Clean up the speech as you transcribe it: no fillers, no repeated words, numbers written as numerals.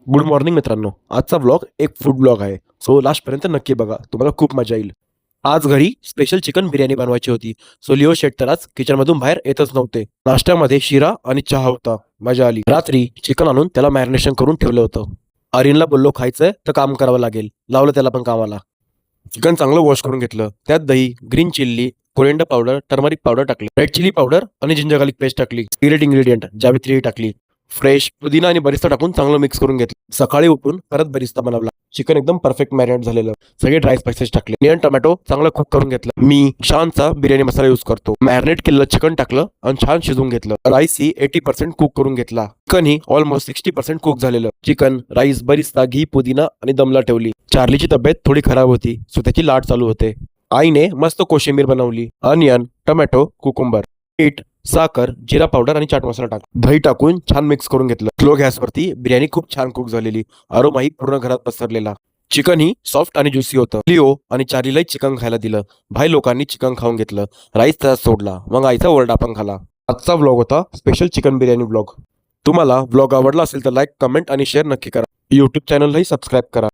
Good morning मित्रांनो. आजचा vlog एक फूड ब्लॉग आहे. सो लास्टपर्यंत नक्की बघा, तुम्हाला खूप मजा येईल. आज घरी स्पेशल चिकन बिर्याणी बनवायची होती. सो लिओ शेट तर आज किचनमधून बाहेर येतच नव्हते. नाश्त्यामध्ये शिरा आणि चहा होता. मजा आली. रात्री चिकन आणून त्याला मॅरिनेशन करून ठेवलं होतं. आर्यनला बोललो खायचंय तर काम करावं लागेल. लावलं त्याला पण कामाला. चिकन चांगलं वॉश करून घेतलं. त्यात दही, green chilli, coriander powder, turmeric powder टाकली, रेड चिली पावडर आणि जिंजर गार्लिक पेस्ट टाकली. सिक्रेट इन्ग्रेडियंट जावित्री टाकली. फ्रेश पुदिना आणि बरिस्ता टाकून चांगलं मिक्स करून घेतलं. सकाळी उठून परत बरिस्ता बनवला. चिकन एकदम परफेक्ट मॅरिनेट झालेलं. सगळे ड्राय स्पाइसेस टाकले. अनियन टोमॅटो चांगलं कुक करून घेतलं. मी शानचा बिर्याणी मसाला यूज करतो. मॅरिनेट केलेलं चिकन टाकलं आणि छान शिजवून घेतलं. राईस ही 80% कुक करून घेतला. चिकन ही ऑलमोस्ट 60% कुक झालेलं. चिकन, राईस, बरिस्ता, घी, पुदिना आणि दमला ठेवली. चार्लीची तब्येत थोडी खराब होती, सो त्याची लाट चालू होते. आईने मस्त कोशिंबीर बनवली. अनियन, टोमॅटो, कुकुंबर, मीठ, साखर, जिरा पावडर आणि चाट मसाला टाक. दही टाकून छान मिक्स करून घेतलं. स्लो गॅसवरती बिर्याणी खूप छान कुक झालेली. अरोमाही पूर्ण घरात पसरलेला. चिकन ही सॉफ्ट आणि ज्युसी होतं. लिओ आणि चार्लीलाही चिकन खायला दिलं. भाई लोकांनी चिकन खाऊन घेतलं. राईस त्यात सोडला. मग आईचा ओरडा पण खाला. आजचा व्लॉग होता स्पेशल चिकन बिर्याणी व्लॉग. तुम्हाला व्लॉग आवडला असेल तर लाईक, कमेंट आणि शेअर नक्की करा. यूट्यूब चॅनललाही सबस्क्राईब करा.